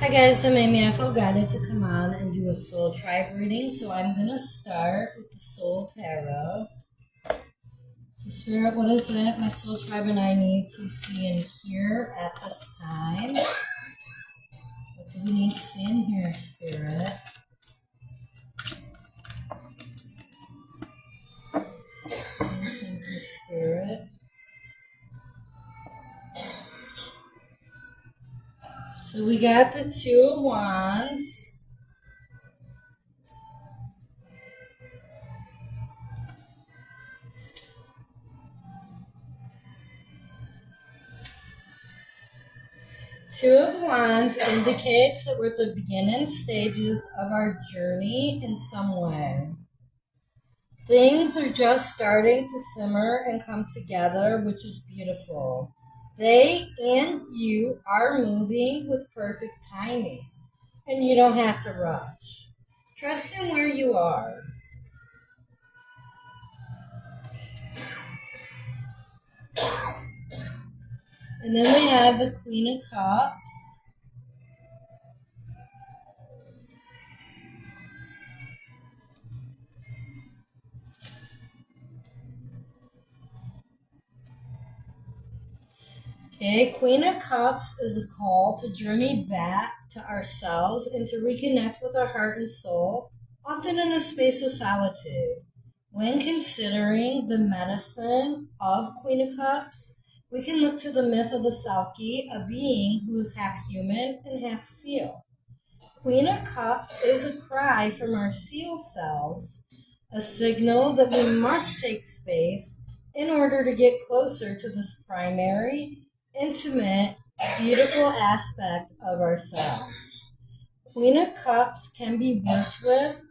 Hi guys, I'm Amy. I felt guided to come on and do a soul tribe reading, so I'm gonna start with the soul tarot. So Spirit, what is it my soul tribe and I need to see and hear at this time? What do we need to see and hear, Spirit? Thank you, Spirit. So we got the Two of Wands. Two of Wands indicates that we're at the beginning stages of our journey in some way. Things are just starting to simmer and come together, which is beautiful. They and you are moving with perfect timing, and you don't have to rush. Trust in where you are. And then we have the Queen of Cups. Okay, Queen of Cups is a call to journey back to ourselves and to reconnect with our heart and soul, often in a space of solitude. When considering the medicine of Queen of Cups, we can look to the myth of the Selkie, a being who is half human and half seal. Queen of Cups is a cry from our seal selves, a signal that we must take space in order to get closer to this primary, intimate, beautiful aspect of ourselves. Queen of Cups can be worked with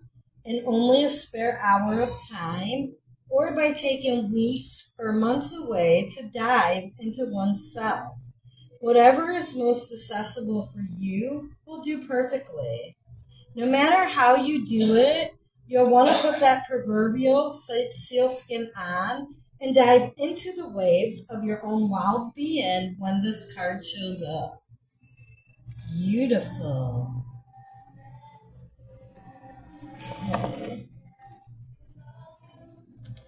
in only a spare hour of time, or by taking weeks or months away to dive into oneself. Whatever is most accessible for you will do perfectly. No matter how you do it, you'll want to put that proverbial sealskin on and dive into the waves of your own wild being when this card shows up. Beautiful. Okay.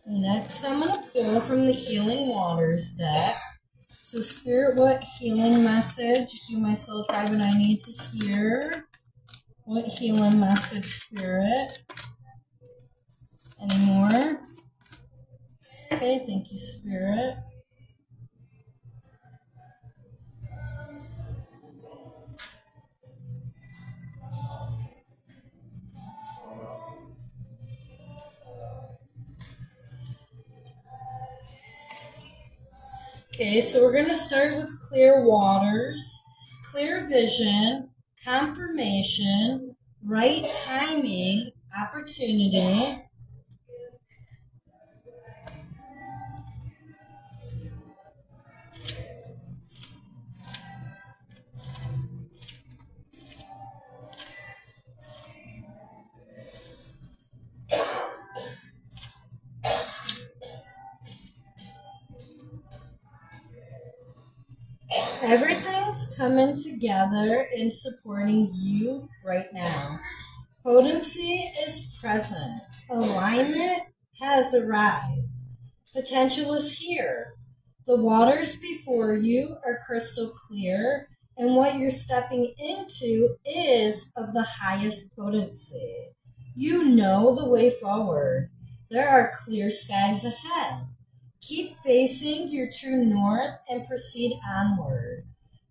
Next, I'm going to pull from the Healing Waters deck. So, Spirit, what healing message do my soul tribe and I need to hear? What healing message, Spirit? Any more? Okay, thank you, Spirit. Okay, so we're going to start with clear waters, clear vision, confirmation, right timing, opportunity. Everything's coming together and supporting you right now. Potency is present. Alignment has arrived. Potential is here. The waters before you are crystal clear, and what you're stepping into is of the highest potency. You know the way forward. There are clear skies ahead. Keep facing your true north and proceed onward.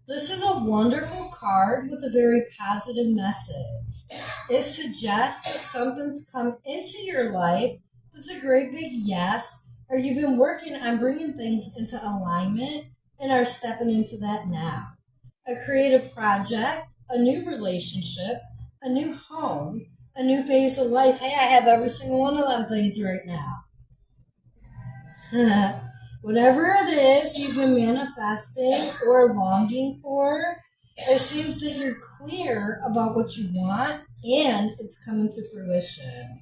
This is a wonderful card with a very positive message. It suggests that something's come into your life that's a great big yes, or you've been working on bringing things into alignment and are stepping into that now. A creative project, a new relationship, a new home, a new phase of life. Hey, I have every single one of them things right now. Whatever it is you've been manifesting or longing for, it seems that you're clear about what you want and it's coming to fruition.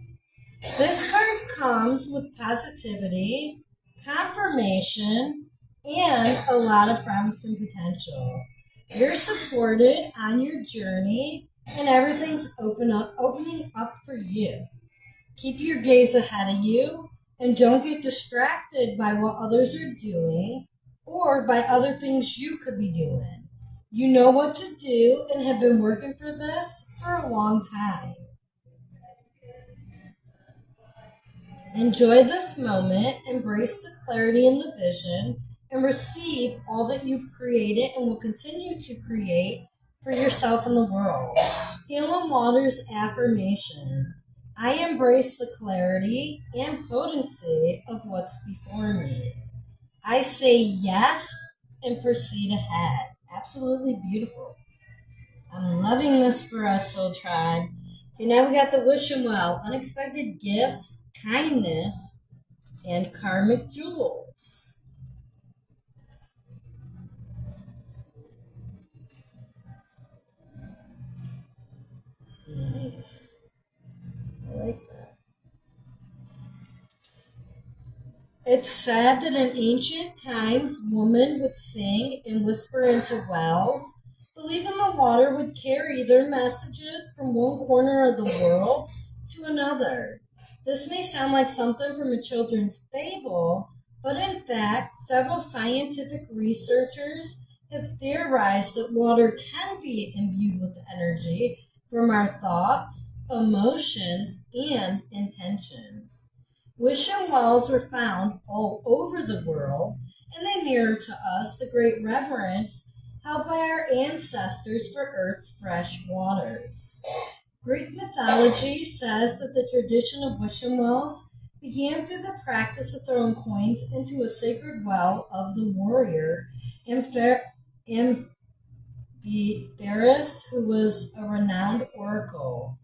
This card comes with positivity, confirmation, and a lot of promise and potential. You're supported on your journey, and everything's opening up for you. Keep your gaze ahead of you, and don't get distracted by what others are doing or by other things you could be doing. You know what to do and have been working for this for a long time. Enjoy this moment, embrace the clarity and the vision, and receive all that you've created and will continue to create for yourself and the world. Healing Waters affirmation. I embrace the clarity and potency of what's before me. I say yes and proceed ahead. Absolutely beautiful. I'm loving this for us, Soul Tribe. Okay, now we got the wishing well. Unexpected gifts, kindness, and karmic jewels. Nice. I like that. It's said that in ancient times, women would sing and whisper into wells, believing the water would carry their messages from one corner of the world to another. This may sound like something from a children's fable, but in fact, several scientific researchers have theorized that water can be imbued with energy from our thoughts, emotions, and intentions. Wishing wells are found all over the world, and they mirror to us the great reverence held by our ancestors for Earth's fresh waters. Greek mythology says that the tradition of wishing wells began through the practice of throwing coins into a sacred well of the warrior Amphiaraus, who was a renowned oracle.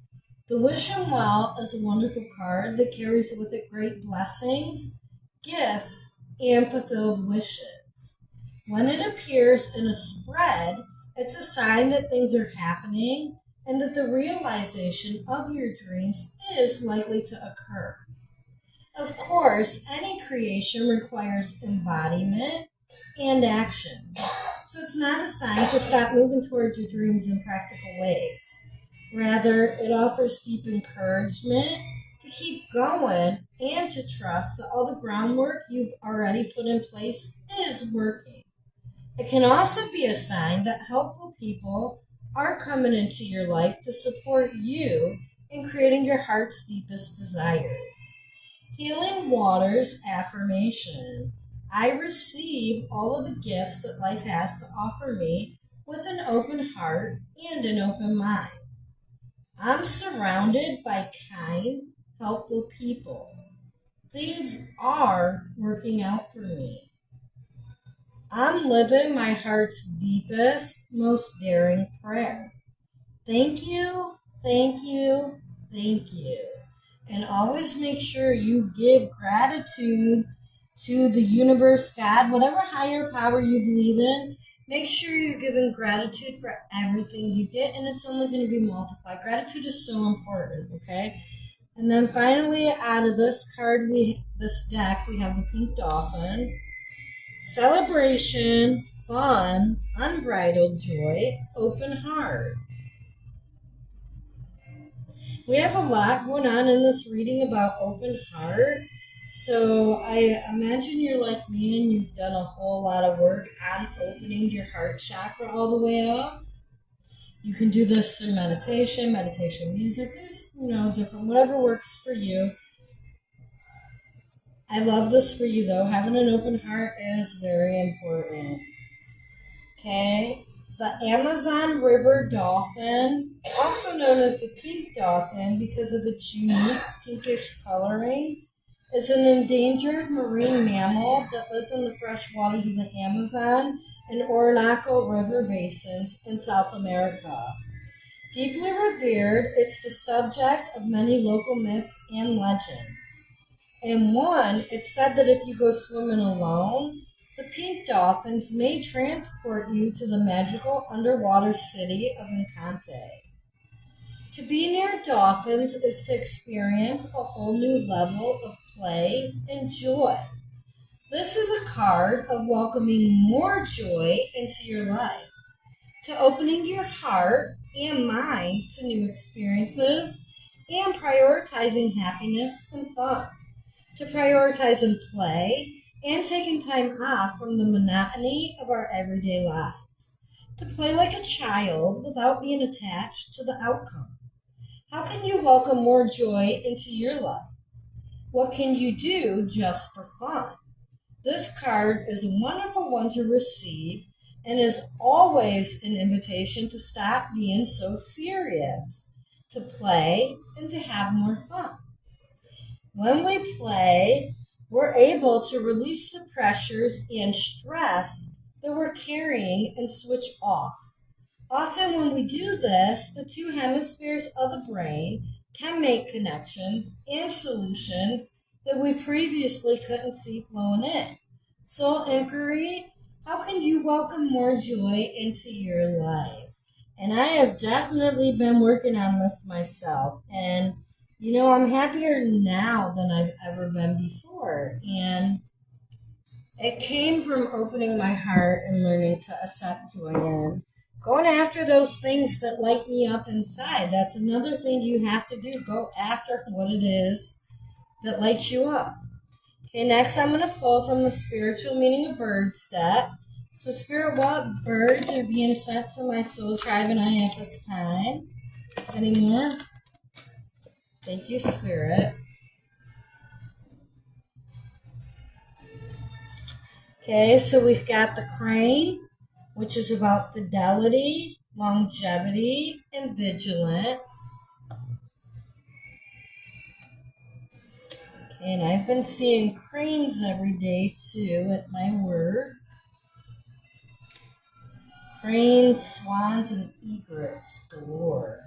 The wishing well is a wonderful card that carries with it great blessings, gifts, and fulfilled wishes. When it appears in a spread, it's a sign that things are happening and that the realization of your dreams is likely to occur. Of course, any creation requires embodiment and action, so it's not a sign to stop moving toward your dreams in practical ways. Rather, it offers deep encouragement to keep going and to trust that all the groundwork you've already put in place is working. It can also be a sign that helpful people are coming into your life to support you in creating your heart's deepest desires. Healing Waters affirmation. I receive all of the gifts that life has to offer me with an open heart and an open mind. I'm surrounded by kind, helpful people. Things are working out for me. I'm living my heart's deepest, most daring prayer. Thank you, thank you, thank you. And always make sure you give gratitude to the universe, God, whatever higher power you believe in. Make sure you're giving gratitude for everything you get, and it's only going to be multiplied. Gratitude is so important, okay? And then finally, out of this deck, we have the Pink Dolphin. Celebration, fun, unbridled joy, open heart. We have a lot going on in this reading about open heart. So I imagine you're like me and you've done a whole lot of work on opening your heart chakra all the way up. You can do this through meditation music. There's, different, whatever works for you. I love this for you though. Having an open heart is very important. Okay. The Amazon River dolphin, also known as the pink dolphin because of its unique pinkish coloring, is an endangered marine mammal that lives in the fresh waters of the Amazon and Orinoco River basins in South America. Deeply revered, it's the subject of many local myths and legends. In one, it's said that if you go swimming alone, the pink dolphins may transport you to the magical underwater city of Encanto. To be near dolphins is to experience a whole new level of play and joy. This is a card of welcoming more joy into your life. to opening your heart and mind to new experiences and prioritizing happiness and fun, to prioritizing play and taking time off from the monotony of our everyday lives, to play like a child without being attached to the outcome. How can you welcome more joy into your life? What can you do just for fun? This card is a wonderful one to receive and is always an invitation to stop being so serious, to play and to have more fun. When we play, we're able to release the pressures and stress that we're carrying and switch off. Often when we do this, the two hemispheres of the brain can make connections and solutions that we previously couldn't see flowing in. Soul inquiry, how can you welcome more joy into your life? And I have definitely been working on this myself. And, I'm happier now than I've ever been before. And it came from opening my heart and learning to accept joy and going after those things that light me up inside. That's another thing you have to do. Go after what it is that lights you up. Okay, next I'm going to pull from the Spiritual Meaning of Birds deck. So, Spirit, what birds are being sent to my soul tribe and I at this time? Any more? Thank you, Spirit. Okay, so we've got the crane, which is about fidelity, longevity, and vigilance. Okay, and I've been seeing cranes every day, too, at my work. Cranes, swans, and egrets galore.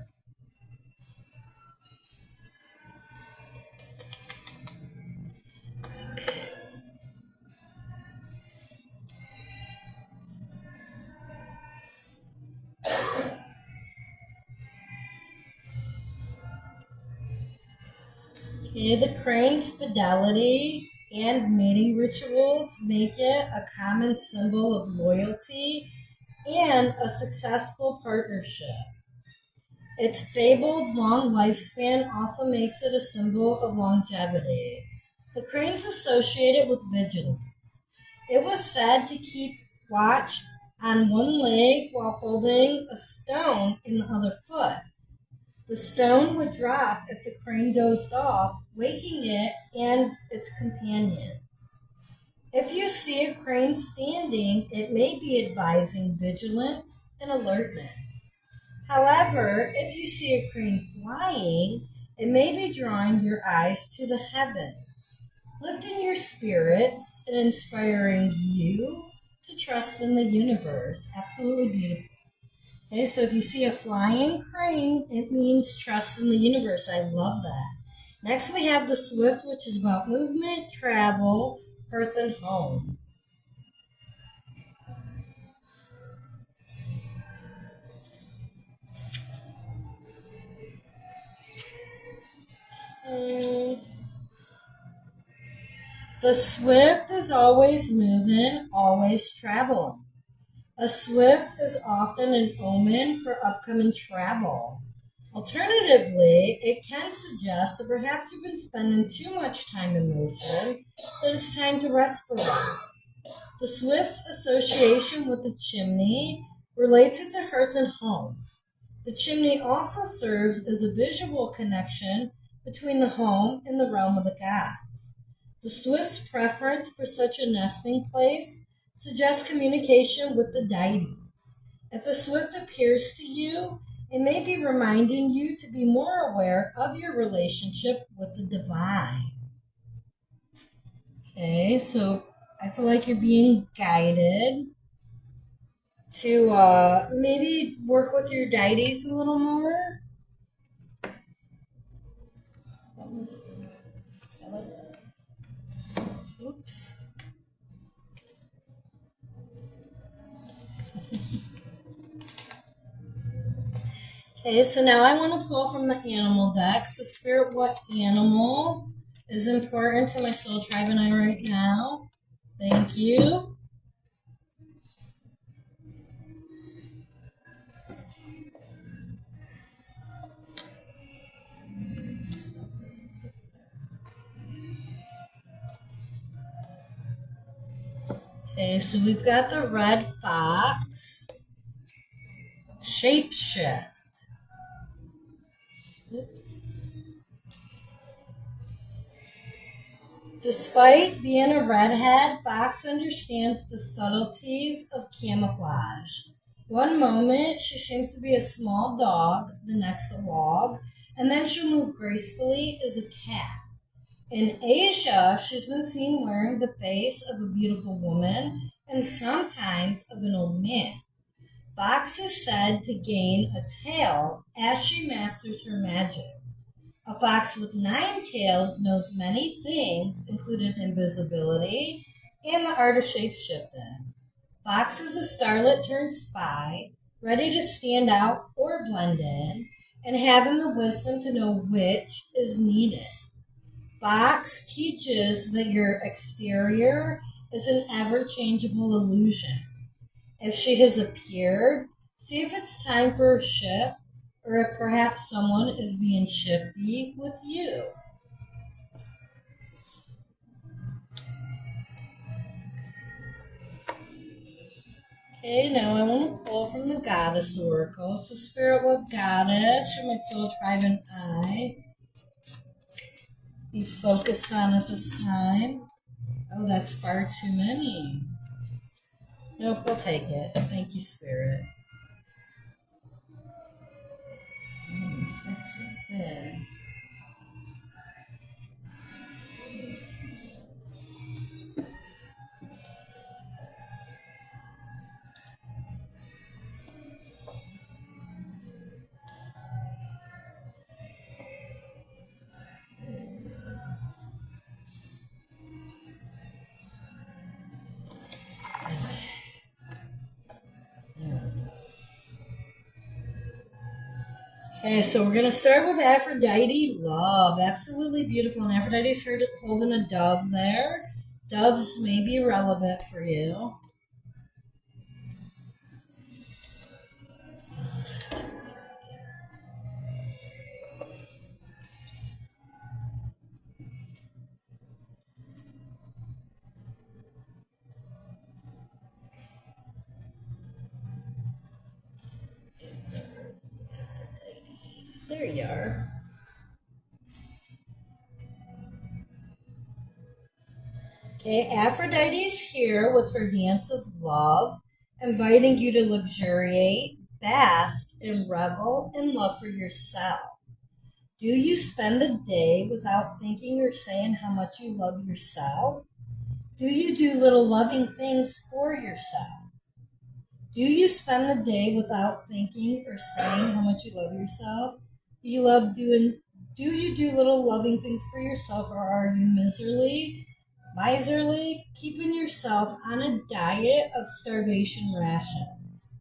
Okay, the crane's fidelity and mating rituals make it a common symbol of loyalty and a successful partnership. Its fabled long lifespan also makes it a symbol of longevity. The crane's associated with vigilance. It was said to keep watch on one leg while holding a stone in the other foot. The stone would drop if the crane dozed off, waking it and its companions. If you see a crane standing, it may be advising vigilance and alertness. However, if you see a crane flying, it may be drawing your eyes to the heavens, lifting your spirits and inspiring you to trust in the universe. Absolutely beautiful. Okay, so if you see a flying crane, it means trust in the universe. I love that. Next we have the swift, which is about movement, travel, earth, and home. The swift is always moving, always traveling. A swift is often an omen for upcoming travel. Alternatively, it can suggest that perhaps you've been spending too much time in motion, that it's time to rest for a while. The swift's association with the chimney relates it to hearth and home. The chimney also serves as a visual connection between the home and the realm of the gods. The swift's preference for such a nesting place suggests communication with the deities. If a swift appears to you, it may be reminding you to be more aware of your relationship with the divine. Okay, so I feel like you're being guided to maybe work with your deities a little more. Oops. Okay, so now I want to pull from the animal deck. So, Spirit, what animal is important to my soul tribe and I right now? Thank you. Okay, so we've got the red fox. Shapeshift. Oops. Despite being a redhead, Fox understands the subtleties of camouflage. One moment, she seems to be a small dog, the next a log, and then she'll move gracefully as a cat. In Asia, she's been seen wearing the face of a beautiful woman and sometimes of an old man. Fox is said to gain a tail as she masters her magic. A fox with 9 tails knows many things, including invisibility and the art of shapeshifting. Fox is a starlet turned spy, ready to stand out or blend in, and having the wisdom to know which is needed. Fox teaches that your exterior is an ever-changeable illusion. If she has appeared, see if it's time for a shift, or if perhaps someone is being shifty with you. Okay, now I want to pull from the Goddess Oracle. So, Spirit, what goddess should my soul, tribe, and I be focused on at this time? Oh, that's far too many. Nope, we'll take it. Thank you, Spirit. These stacks are big. Okay, so we're going to start with Aphrodite love. Absolutely beautiful. And Aphrodite's holding a dove there. Doves may be relevant for you. There you are. Okay, Aphrodite's here with her dance of love, inviting you to luxuriate, bask, and revel in love for yourself. Do you spend the day without thinking or saying how much you love yourself? Do you do little loving things for yourself? Do you spend the day without thinking or saying how much you love yourself? Do you do little loving things for yourself, or are you miserly, keeping yourself on a diet of starvation rations?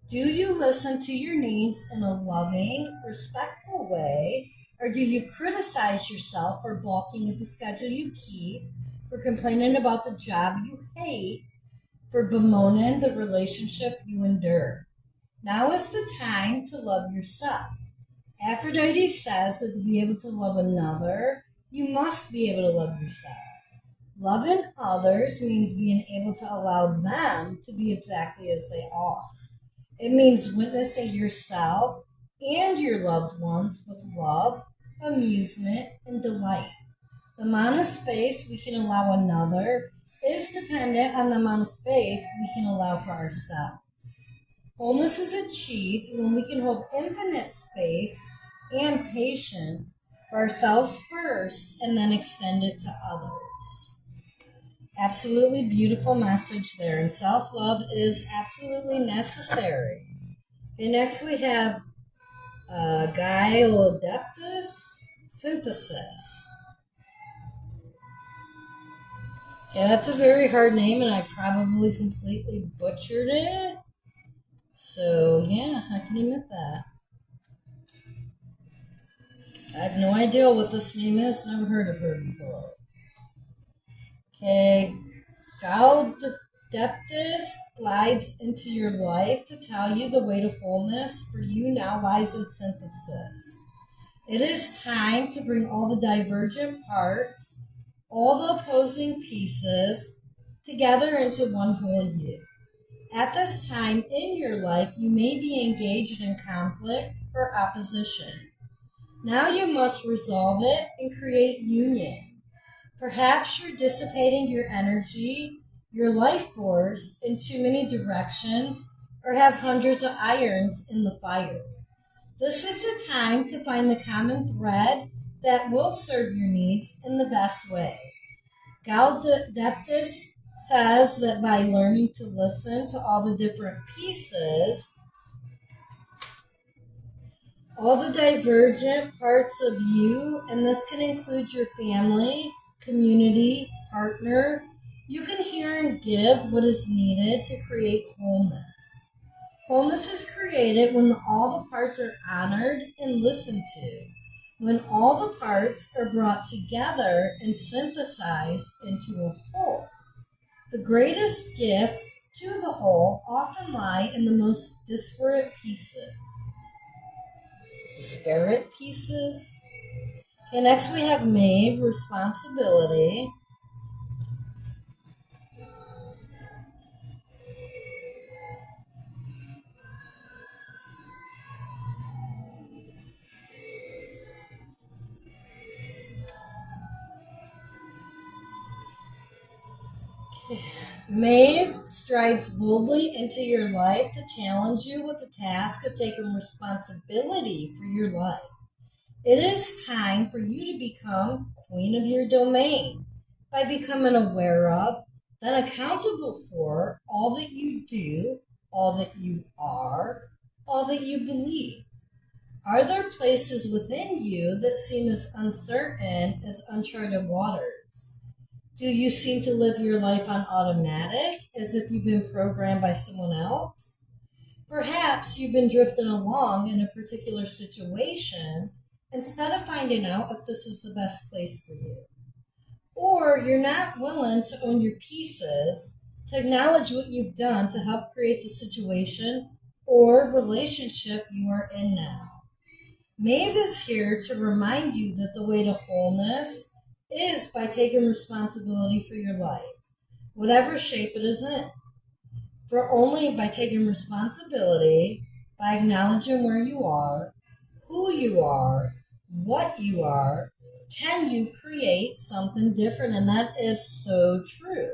Do you listen to your needs in a loving, respectful way, or do you criticize yourself for balking at the schedule you keep, for complaining about the job you hate, for bemoaning the relationship you endure? Now is the time to love yourself. Aphrodite says that to be able to love another, you must be able to love yourself. Loving others means being able to allow them to be exactly as they are. It means witnessing yourself and your loved ones with love, amusement, and delight. The amount of space we can allow another is dependent on the amount of space we can allow for ourselves. Wholeness is achieved when we can hold infinite space and patience for ourselves first and then extend it to others. Absolutely beautiful message there, and self-love is absolutely necessary. Okay, next we have Gyrodeptus synthesis. Okay, that's a very hard name, and I probably completely butchered it. So, yeah, I can admit that. I have no idea what this name is. Never heard of her before. Okay, Gyrodeptus glides into your life to tell you the way to wholeness for you now lies in synthesis. It is time to bring all the divergent parts, all the opposing pieces together into one whole you. At this time in your life, you may be engaged in conflict or opposition. Now you must resolve it and create union. Perhaps you're dissipating your energy, your life force, in too many directions, or have hundreds of irons in the fire. This is the time to find the common thread that will serve your needs in the best way. Galdeptus says that by learning to listen to all the different pieces, all the divergent parts of you, and this can include your family, community, partner, you can hear and give what is needed to create wholeness. Wholeness is created when all the parts are honored and listened to, when all the parts are brought together and synthesized into a whole. The greatest gifts to the whole often lie in the most disparate pieces. Disparate pieces? Okay, next we have Maeve, responsibility. Maeve strides boldly into your life to challenge you with the task of taking responsibility for your life. It is time for you to become queen of your domain by becoming aware of, then accountable for all that you do, all that you are, all that you believe. Are there places within you that seem as uncertain as uncharted waters? Do you seem to live your life on automatic, as if you've been programmed by someone else? Perhaps you've been drifting along in a particular situation instead of finding out if this is the best place for you. Or you're not willing to own your pieces, to acknowledge what you've done to help create the situation or relationship you are in now. Maeve is here to remind you that the way to wholeness is by taking responsibility for your life, whatever shape it is in. For only by taking responsibility, by acknowledging where you are, who you are, what you are, can you create something different. And that is so true.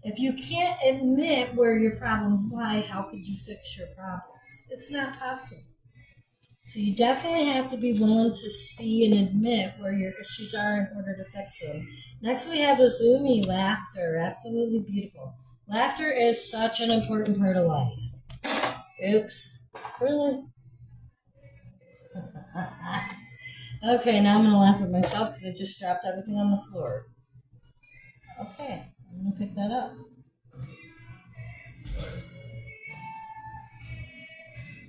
If you can't admit where your problems lie, how could you fix your problems? It's not possible. So you definitely have to be willing to see and admit where your issues are in order to fix them. Next we have Azumi, laughter. Absolutely beautiful. Laughter is such an important part of life. Oops. Really? Okay, now I'm going to laugh at myself because I just dropped everything on the floor. Okay, I'm going to pick that up.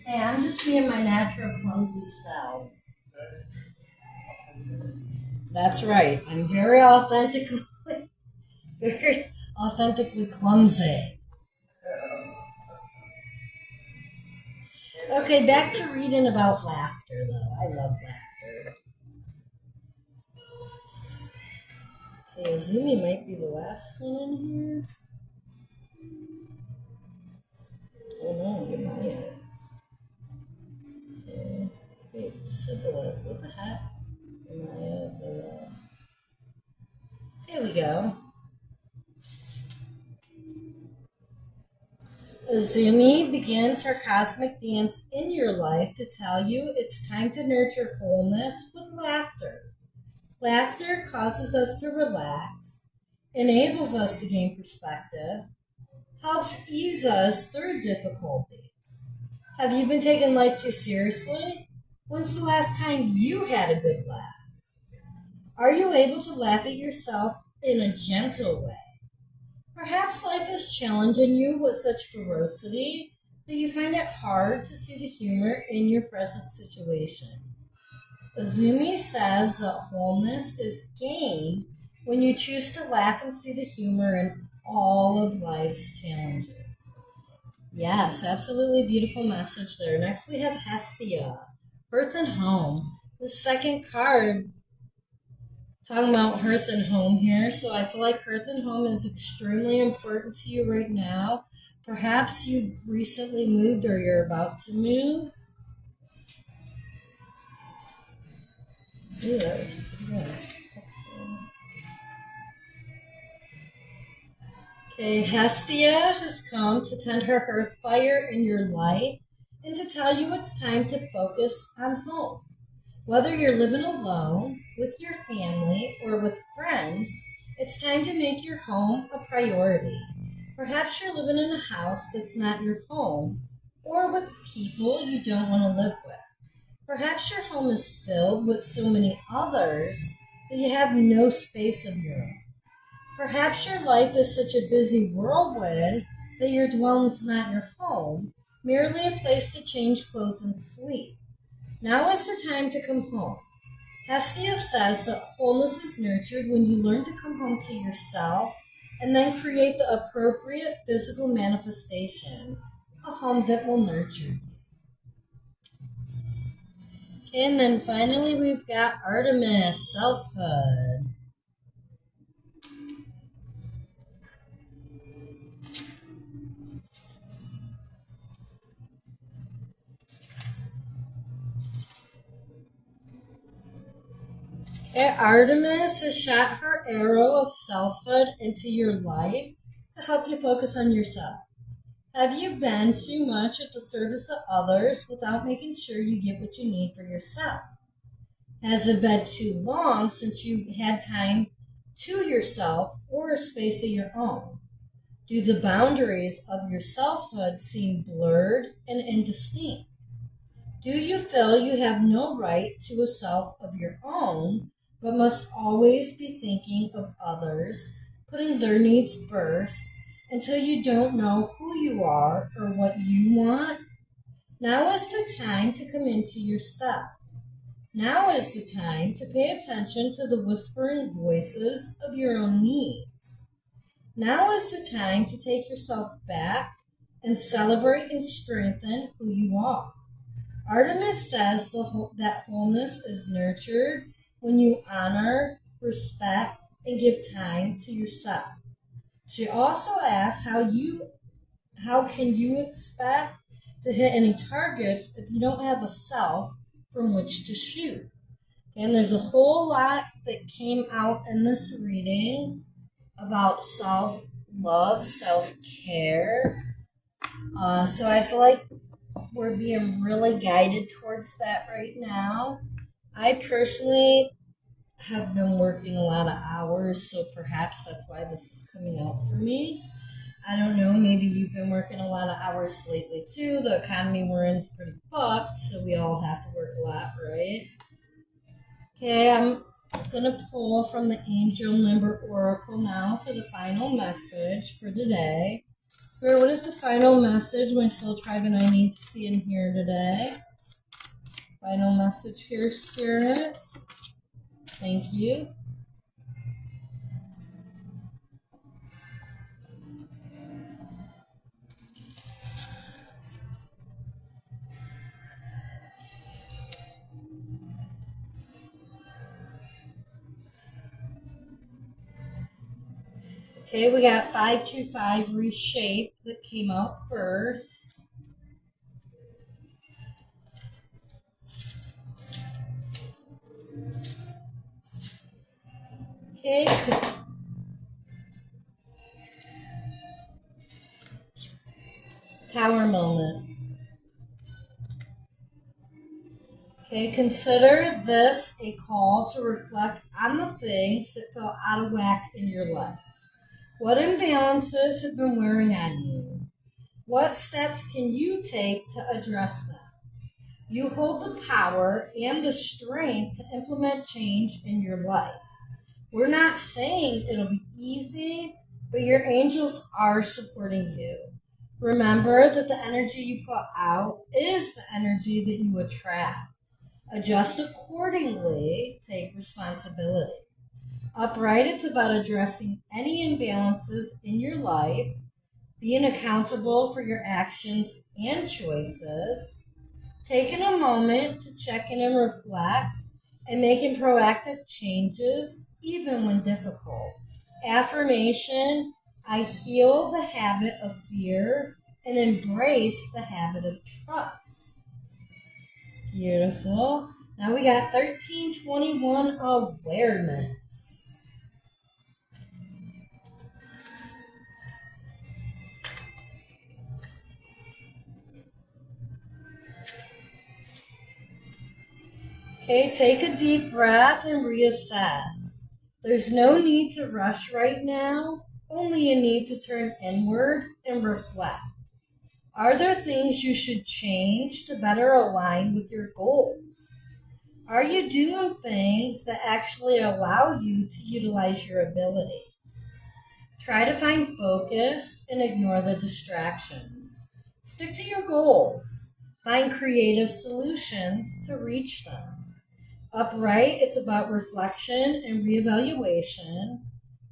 Hey, I'm just being my natural clumsy self. That's right. I'm very authentically clumsy. Okay, back to reading about laughter, though. I love laughter. Okay, Azumi might be the last one in here. Oh no, get my eyes. Okay. Wait, Sibylla, what the heck? Here we go. Azumi begins her cosmic dance in your life to tell you it's time to nurture wholeness with laughter. Laughter causes us to relax, enables us to gain perspective, helps ease us through difficulties. Have you been taking life too seriously? When's the last time you had a good laugh? Are you able to laugh at yourself in a gentle way? Perhaps life is challenging you with such ferocity that you find it hard to see the humor in your present situation. Azumi says that wholeness is gained when you choose to laugh and see the humor in all of life's challenges. Yes, absolutely beautiful message there. Next we have Hestia, birth and home. The second card talking about hearth and home here. So I feel like hearth and home is extremely important to you right now. Perhaps you recently moved or you're about to move. Ooh, that was pretty good. Okay, Hestia has come to tend her hearth fire in your life and to tell you it's time to focus on home. Whether you're living alone, with your family, or with friends, it's time to make your home a priority. Perhaps you're living in a house that's not your home, or with people you don't want to live with. Perhaps your home is filled with so many others that you have no space of your own. Perhaps your life is such a busy whirlwind that your dwelling's not your home, merely a place to change clothes and sleep. Now is the time to come home. Hestia says that wholeness is nurtured when you learn to come home to yourself and then create the appropriate physical manifestation, a home that will nurture you. Okay, and then finally we've got Artemis, selfhood. Artemis has shot her arrow of selfhood into your life to help you focus on yourself. Have you been too much at the service of others without making sure you get what you need for yourself? Has it been too long since you had time to yourself or a space of your own? Do the boundaries of your selfhood seem blurred and indistinct? Do you feel you have no right to a self of your own, but must always be thinking of others, putting their needs first, until you don't know who you are or what you want? Now is the time to come into yourself. Now is the time to pay attention to the whispering voices of your own needs. Now is the time to take yourself back and celebrate and strengthen who you are. Artemis says that wholeness is nurtured when you honor, respect, and give time to yourself. She also asks how can you expect to hit any targets if you don't have a self from which to shoot? And there's a whole lot that came out in this reading about self-love, self-care. So I feel like we're being really guided towards that right now. I personally have been working a lot of hours, so perhaps that's why this is coming out for me. I don't know, maybe you've been working a lot of hours lately too. The economy we're in is pretty fucked, so we all have to work a lot, right? Okay, I'm going to pull from the Angel Number Oracle now for the final message for today. Spirit, what is the final message my soul tribe and I need to see and hear today? Final message here, Spirit. Thank you. Okay, we got 525 Reshape that came out first. Okay. Power moment. Okay, consider this a call to reflect on the things that fell out of whack in your life. What imbalances have been wearing on you? What steps can you take to address them? You hold the power and the strength to implement change in your life. We're not saying it'll be easy, but your angels are supporting you. Remember that the energy you put out is the energy that you attract. Adjust accordingly, take responsibility. Upright, it's about addressing any imbalances in your life, being accountable for your actions and choices, taking a moment to check in and reflect, and making proactive changes even when difficult. Affirmation, I heal the habit of fear and embrace the habit of trust. Beautiful. Now we got 1321 awareness. Okay, take a deep breath and reassess. There's no need to rush right now, only a need to turn inward and reflect. Are there things you should change to better align with your goals? Are you doing things that actually allow you to utilize your abilities? Try to find focus and ignore the distractions. Stick to your goals. Find creative solutions to reach them. Upright, it's about reflection and reevaluation,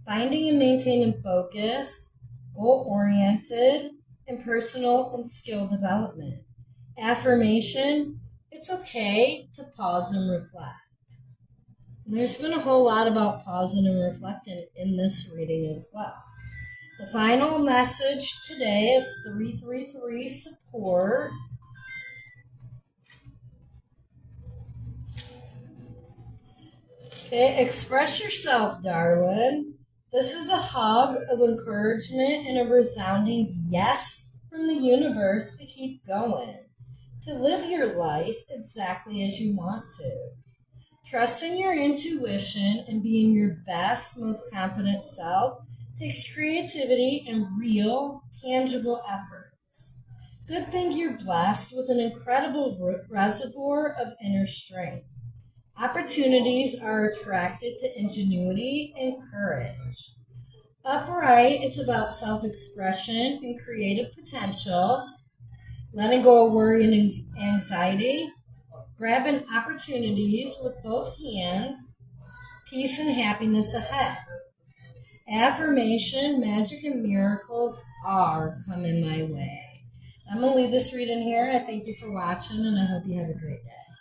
finding and maintaining focus, goal-oriented, and personal and skill development. Affirmation, it's okay to pause and reflect. And there's been a whole lot about pausing and reflecting in this reading as well. The final message today is 333 support. Okay, express yourself, darling. This is a hug of encouragement and a resounding yes from the universe to keep going, to live your life exactly as you want to. Trust in your intuition and being your best, most confident self takes creativity and real, tangible efforts. Good thing you're blessed with an incredible reservoir of inner strength. Opportunities are attracted to ingenuity and courage. Upright, it's about self-expression and creative potential, letting go of worry and anxiety, grabbing opportunities with both hands, peace and happiness ahead. Affirmation, magic and miracles are coming my way. I'm going to leave this reading here. I thank you for watching, and I hope you have a great day.